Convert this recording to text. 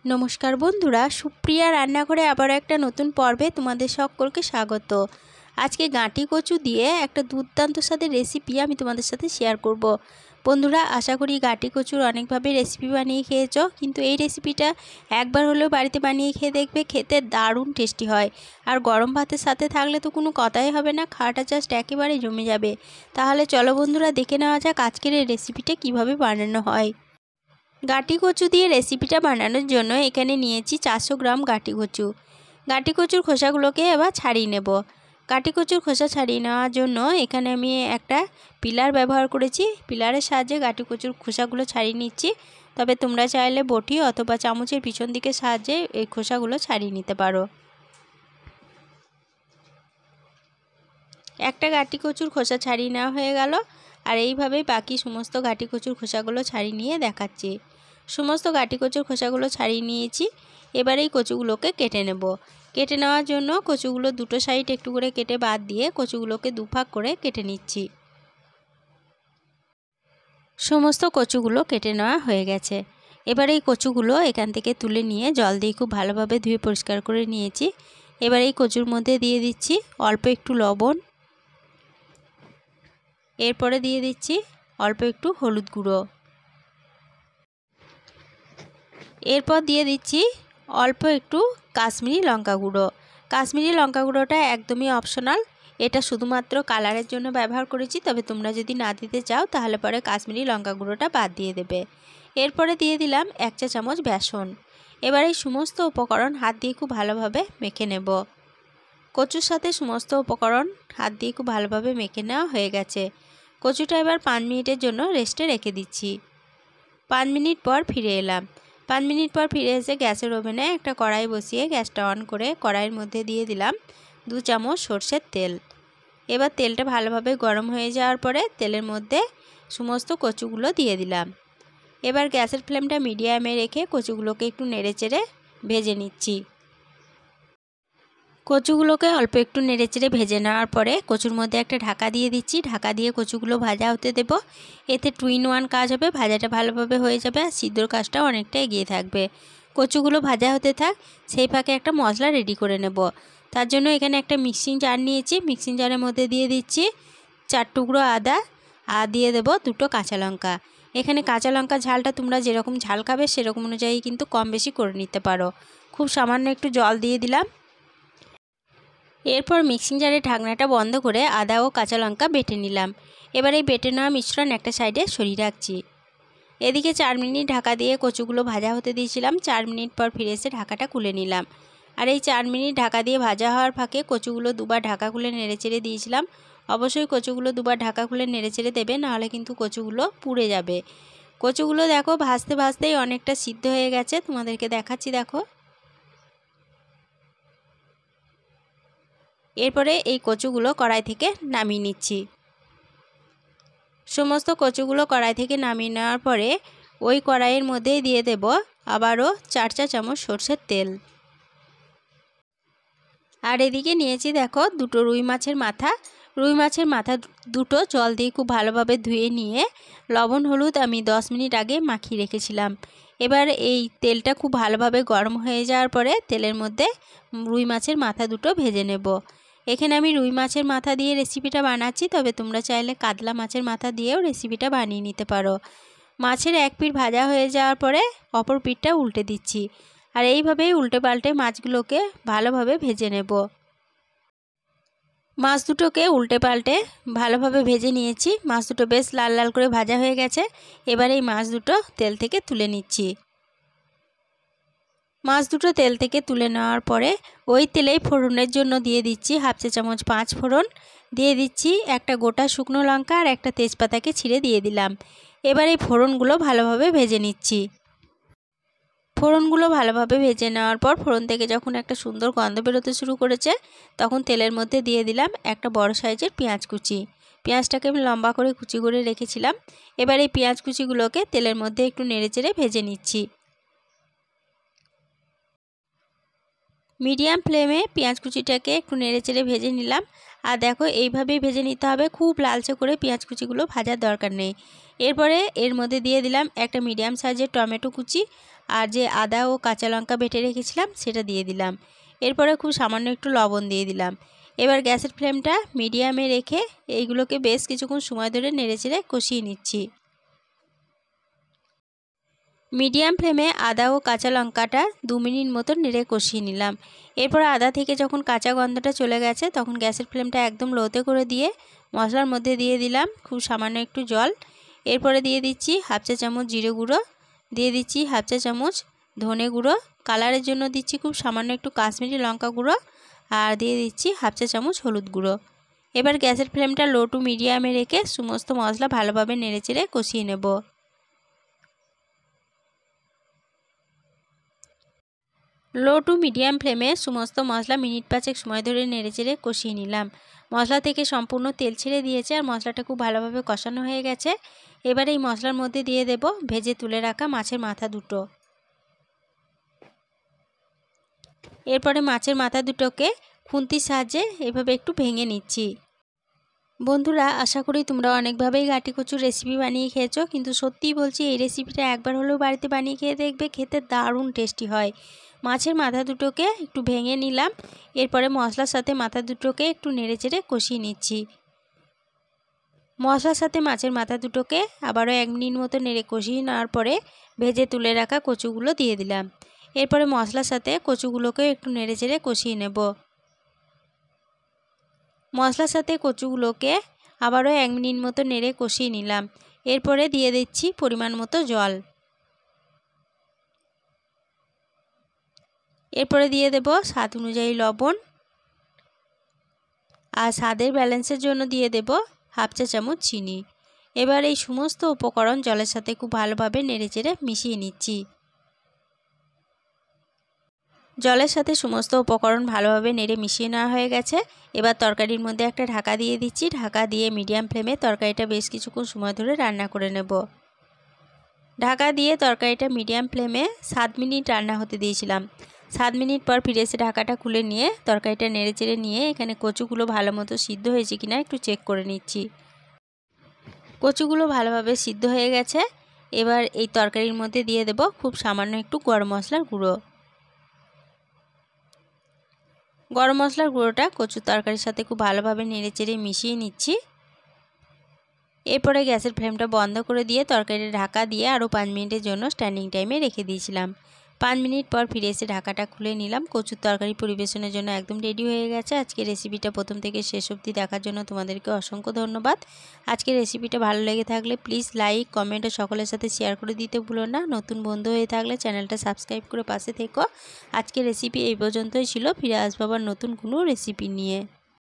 नमस्कार बंधुरा सुप्रिया रान्नाघरे आबार एकटा नतून पर्वे तुम्हादेर सकलके स्वागत। आज के गाँटी कचु दिए एक दुर्दान्त स्वादेर रेसिपि आमि तुम्हादेर साथे शेयर करब। बंधुरा आशा करी गाँटी कचुर अनेक भावे रेसिपि बानिये खेयेछो, किन्तु एई रेसिपिटा एकबार हलेओ बाड़ीते बानिये खेये देखबे, खेते दारुण टेस्टी हय। आर गरम भातेर साथे थाकले तो कोनो कथाई हबे ना, खाওয়াটা জাস্ট एकेबारे जमे जाबे। ताहले चलो बंधुरा देखे नेওয়া যাক आजकेर এই रेसिपिटा किभाবে बानानो हय। गाँटी कचु दिए रेसिपिटा बानानोर जोन्नो एखाने नियेछि 400 ग्राम गाँटी कचु। गाँटी कचुर खोसागुलोके एबार छाड़िये नेब। गाँटी कचुर खोसा छाड़िये नेওয়ার जोन्नो एखाने आमि एकटा पिलार व्यवहार करेछि। पिलारेर साहाज्ये गाँटी कचुर खोसागुलो छाड़िये निচ্ছি। तबे तोमरा चाइले बटी अथवा चामचेर पिछन दिकेर साहाज्ये एई खोसागुलो छाड़िये निते पारो। একটা গাঁটি কচুর খোসা ছাড়িয়ে নেওয়া হয়ে গেল। আর এইভাবে বাকি সমস্ত গাঁটি কচুর খোসাগুলো ছাড়িয়ে নিয়ে দেখাচ্ছি। সমস্ত গাঁটি কচুর খোসাগুলো ছাড়িয়ে নিয়েছি। এবার এই কচুগুলোকে কেটে নেব। কেটে নেওয়ার জন্য কচুগুলো দুটো সাইড একটু করে কেটে বাদ দিয়ে কচুগুলোকে দুভাগ করে কেটে নিচ্ছি। সমস্ত কচুগুলো কেটে নেওয়া হয়ে গেছে। এবার এই কচুগুলো এখান থেকে তুলে নিয়ে জল দিয়ে খুব ভালোভাবে ধুয়ে পরিষ্কার করে নিয়েছি। এবার এই কচুর মধ্যে দিয়ে দিচ্ছি অল্প একটু লবণ। এরপরে দিয়ে দিচ্ছি অল্প একটু হলুদ গুঁড়ো। এরপর দিয়ে দিচ্ছি অল্প একটু কাশ্মীরি লঙ্কা গুঁড়ো। কাশ্মীরি লঙ্কা গুঁড়োটা একদমই অপশনাল, এটা শুধুমাত্র কালারের জন্য ব্যবহার করেছি। তবে তোমরা যদি না দিতে চাও তাহলে পরে কাশ্মীরি লঙ্কা গুঁড়োটা বাদ দিয়ে দেবে। এরপরে দিয়ে দিলাম 1 চা চামচ বেসন। এবার এই সমস্ত উপকরণ হাত দিয়ে খুব ভালোভাবে মেখে নেব। কচুর সাথে সমস্ত উপকরণ হাত দিয়ে খুব ভালোভাবে মেখে নেওয়া হয়ে গেছে। কচুটা এবার 5 মিনিটের জন্য রেস্টে রেখে দিচ্ছি। 5 মিনিট পর ফিরে এলাম। 5 মিনিট পর ফিরে এসে গ্যাসের ওভেনে একটা কড়াই বসিয়ে গ্যাসটা অন করে কড়াইয়ের মধ্যে দিয়ে দিলাম 2 চামচ সরষের তেল। এবার তেলটা ভালোভাবে গরম হয়ে যাওয়ার পরে তেলের মধ্যে সমস্ত কচুগুলো দিয়ে দিলাম। এবার গ্যাসের ফ্লেমটা মিডিয়ামে রেখে কচুগুলোকে একটু নেড়েচেড়ে ভেজে নিচ্ছি। কচুগুলোকে অল্প একটু নেড়েচেড়ে ভেজে নেওয়ার পরে কচুর মধ্যে একটা ঢাকা দিয়ে দিচ্ছি। ঢাকা দিয়ে কচুগুলো ভাজা হতে দেব। এতে 2 in 1 কাজ হবে, ভাজাটা ভালোভাবে হয়ে যাবে আর সিদ্ধর কাজটা অনেকটা এগিয়ে থাকবে। কচুগুলো ভাজা হতে থাক, সেই ফাঁকে একটা মশলা রেডি করে নেব। তার জন্য এখানে একটা মিক্সিং জার নিয়েছি। মিক্সিং জারের মধ্যে দিয়ে দিচ্ছি 4 টুকরো আদা আর দিয়ে দেব 2টো কাঁচা লঙ্কা। এখানে কাঁচা লঙ্কা ঝালটা তোমরা যেরকম ঝাল খাবে সেরকম অনুযায়ী কিন্তু কম বেশি করে নিতে পারো। খুব সামান্য একটু জল দিয়ে দিলাম। এরপর মিক্সিং জারের ঢাকনাটা বন্ধ করে আদা ও কাঁচা লঙ্কা বেটে নিলাম। এবার এই বেটে নেওয়া মিশ্রণ একটা সাইডে সরিয়ে রাখছি। এদিকে 4 মিনিট ঢাকা দিয়ে কচুগুলো ভাজা হতে দিয়েছিলাম। 4 মিনিট পর ফিরে এসে ঢাকাটা খুলে নিলাম। আর এই 4 মিনিট ঢাকা দিয়ে ভাজা হওয়ার ফাঁকে কচুগুলো দুবার ঢাকা খুলে নেড়েচেড়ে দিয়েছিলাম। অবশ্যই কচুগুলো দুবার ঢাকা খুলে নেড়েচেড়ে দেবে, নাহলে কিন্তু কচুগুলো পুড়ে যাবে। কচুগুলো দেখো ভাজতে ভাজতেই অনেকটা সিদ্ধ হয়ে গেছে, তোমাদেরকে দেখাচ্ছি দেখো। এরপরে এই কচুগুলো কড়াই থেকে নামিয়ে নিচ্ছি। সমস্ত কচুগুলো কড়াই থেকে নামিয়ে নেওয়ার পরে ওই কড়াইয়ের মধ্যেই দিয়ে দেব আবারও 4 চা চামচ সরষের তেল। আর এদিকে নিয়েছি দেখো 2টো রুই মাছের মাথা। রুই মাছের মাথা দুটো জল দিয়ে খুব ভালোভাবে ধুয়ে নিয়ে লবণ হলুদ আমি 10 মিনিট আগে মাখিয়ে রেখেছিলাম। এবার এই তেলটা খুব ভালোভাবে গরম হয়ে যাওয়ার পরে তেলের মধ্যে রুই মাছের মাথা দুটো ভেজে নেব। এখানে আমি রুই মাছের মাথা দিয়ে রেসিপিটা বানাচ্ছি, তবে তোমরা চাইলে কাতলা মাছের মাথা দিয়েও রেসিপিটা বানিয়ে নিতে পারো। মাছের এক পিঠ ভাজা হয়ে যাওয়ার পরে অপর পিঠটা উল্টে দিচ্ছি। আর এইভাবেই উল্টে পাল্টে মাছগুলোকে ভালোভাবে ভেজে নেব। মাছ দুটোকে উল্টে পাল্টে ভালোভাবে ভেজে নিয়েছি। মাছ দুটো বেশ লাল লাল করে ভাজা হয়ে গেছে। এবার এই মাছ দুটো তেল থেকে তুলে নিচ্ছি। মাছ দুটো তেল থেকে তুলে নেওয়ার পরে ওই তেলেই ফোড়নের জন্য দিয়ে দিচ্ছি 1/2 চা চামচ 5 ফোড়ন। দিয়ে দিচ্ছি একটা গোটা শুকনো লঙ্কা আর একটা তেজপাতাকে ছিঁড়ে দিয়ে দিলাম। এবার এই ফোড়নগুলো ভালোভাবে ভেজে নিচ্ছি। ফোড়নগুলো ভালোভাবে ভেজে নেওয়ার পর ফোড়ন থেকে যখন একটা সুন্দর গন্ধ বেরোতে শুরু করেছে, তখন তেলের মধ্যে দিয়ে দিলাম একটা বড় সাইজের পেঁয়াজ কুচি। পেঁয়াজটাকে আমি লম্বা করে কুচি করে রেখেছিলাম। এবার এই পেঁয়াজ কুচিগুলোকে তেলের মধ্যে একটু নেড়েচেড়ে ভেজে নিচ্ছি। মিডিয়াম ফ্লেমে পেঁয়াজ কুচিটাকে একটু নেড়েচেড়ে ভেজে নিলাম। আর দেখো এইভাবেই ভেজে নিতে হবে, খুব লালচে করে পেঁয়াজ কুচিগুলো ভাজার দরকার নেই। এরপরে এর মধ্যে দিয়ে দিলাম একটা মিডিয়াম সাইজের টমেটো কুচি আর যে আদা ও কাঁচা লঙ্কা বেটে রেখেছিলাম সেটা দিয়ে দিলাম। এরপরে খুব সামান্য একটু লবণ দিয়ে দিলাম। এবার গ্যাসের ফ্লেমটা মিডিয়ামে রেখে এইগুলোকে বেশ কিছুক্ষণ সময় ধরে নেড়েচেড়ে কষিয়ে নিচ্ছি। মিডিয়াম ফ্লেমে আদা ও কাঁচা লঙ্কাটা 2 মিনিট মতো নেড়ে কষিয়ে নিলাম। এরপর আদা থেকে যখন কাঁচা গন্ধটা চলে গেছে তখন গ্যাসের ফ্লেমটা একদম লোতে করে দিয়ে মশলার মধ্যে দিয়ে দিলাম খুব সামান্য একটু জল। এরপরে দিয়ে দিচ্ছি হাফ চা চামচ জিরে গুঁড়ো, দিয়ে দিচ্ছি হাফ চা চামচ ধনে গুঁড়ো, কালারের জন্য দিচ্ছি খুব সামান্য একটু কাশ্মীরি লঙ্কা গুঁড়ো, আর দিয়ে দিচ্ছি হাফ চা চামচ হলুদ গুঁড়ো। এবার গ্যাসের ফ্লেমটা লো টু মিডিয়ামে রেখে সমস্ত মশলা ভালোভাবে নেড়েচেড়ে কষিয়ে নেব। লো টু মিডিয়াম ফ্লেমে সমস্ত মশলা মিনিট 5 সময় ধরে নেড়েচেড়ে কষিয়ে নিলাম। মশলা থেকে সম্পূর্ণ তেল ছেড়ে দিয়েছে আর মশলাটা খুব ভালোভাবে কষানো হয়ে গেছে। এবার এই মশলার মধ্যে দিয়ে দেব ভেজে তুলে রাখা মাছের মাথা দুটো। এরপরে মাছের মাথা দুটোকে খুন্তির সাহায্যে এভাবে একটু ভেঙে নিচ্ছি। বন্ধুরা, আশা করি তোমরা অনেকভাবেই গাটি কচুর রেসিপি বানিয়ে খেয়েছো, কিন্তু সত্যিই বলছি এই রেসিপিটা একবার হলেও বাড়িতে বানিয়ে খেয়ে দেখবে, খেতে দারুণ টেস্টি হয়। মাছের মাথা দুটোকে একটু ভেঙে নিলাম। এরপরে মশলার সাথে মাথা দুটোকে একটু নেড়েচেড়ে কষিয়ে নিচ্ছি। মশলার সাথে মাছের মাথা দুটোকে আবারও 1 মিনিট মতো নেড়ে কষিয়ে নেওয়ার পরে ভেজে তুলে রাখা কচুগুলো দিয়ে দিলাম। এরপরে মশলার সাথে কচুগুলোকে একটু নেড়েচেড়ে কষিয়ে নেব। মশলার সাথে কচুগুলোকে আবারও 1 মিনিট মতো নেড়ে কষিয়ে নিলাম। এরপরে দিয়ে দিচ্ছি পরিমাণ মতো জল। এরপরে দিয়ে দেব স্বাদ অনুযায়ী লবণ, আর স্বাদের ব্যালেন্সের জন্য দিয়ে দেব হাফ চা চামচ চিনি। এবার এই সমস্ত উপকরণ জলের সাথে খুব ভালোভাবে নেড়েচেড়ে মিশিয়ে নিচ্ছি। জলের সাথে সমস্ত উপকরণ ভালোভাবে নেড়ে মিশিয়ে নেওয়া হয়ে গেছে। এবার তরকারির মধ্যে একটা ঢাকা দিয়ে দিচ্ছি। ঢাকা দিয়ে মিডিয়াম ফ্লেমে তরকারিটা বেশ কিছুক্ষণ সময় ধরে রান্না করে নেব। ঢাকা দিয়ে তরকারিটা মিডিয়াম ফ্লেমে 7 মিনিট রান্না হতে দিয়েছিলাম। 7 মিনিট পর ফিরে এসে ঢাকাটা খুলে নিয়ে তরকারিটা নেড়েচেড়ে নিয়ে এখানে কচুগুলো ভালো মতো সিদ্ধ হয়েছে কিনা একটু চেক করে নিচ্ছি। কচুগুলো ভালোভাবে সিদ্ধ হয়ে গেছে। এবার এই তরকারির মধ্যে দিয়ে দেব খুব সামান্য একটু গরম মশলার গুঁড়ো। গরম মশলার গুঁড়োটা কচুর তরকারির সাথে খুব ভালোভাবে নেড়েচেড়ে মিশিয়ে নিচ্ছি। এরপরে গ্যাসের ফ্লেমটা বন্ধ করে দিয়ে তরকারিটা ঢাকা দিয়ে আরও 5 মিনিটের জন্য স্ট্যান্ডিং টাইমে রেখে দিয়েছিলাম। 5 মিনিট পর ফিরে এসে ঢাকাটা খুলে নিলাম। কচুর তরকারি পরিবেশনের জন্য একদম রেডি হয়ে গেছে। আজকের রেসিপিটা প্রথম থেকে শেষ অবধি দেখার জন্য তোমাদেরকে অসংখ্য ধন্যবাদ। আজকের রেসিপিটা ভালো লেগে থাকলে প্লিজ লাইক, কমেন্ট ও সকলের সাথে শেয়ার করে দিতে ভুলো না। নতুন বন্ধু হয়ে থাকলে চ্যানেলটা সাবস্ক্রাইব করে পাশে থেকো। আজকের রেসিপি এই পর্যন্তই ছিল। ফিরে আসবো আবার নতুন কোনো রেসিপি নিয়ে।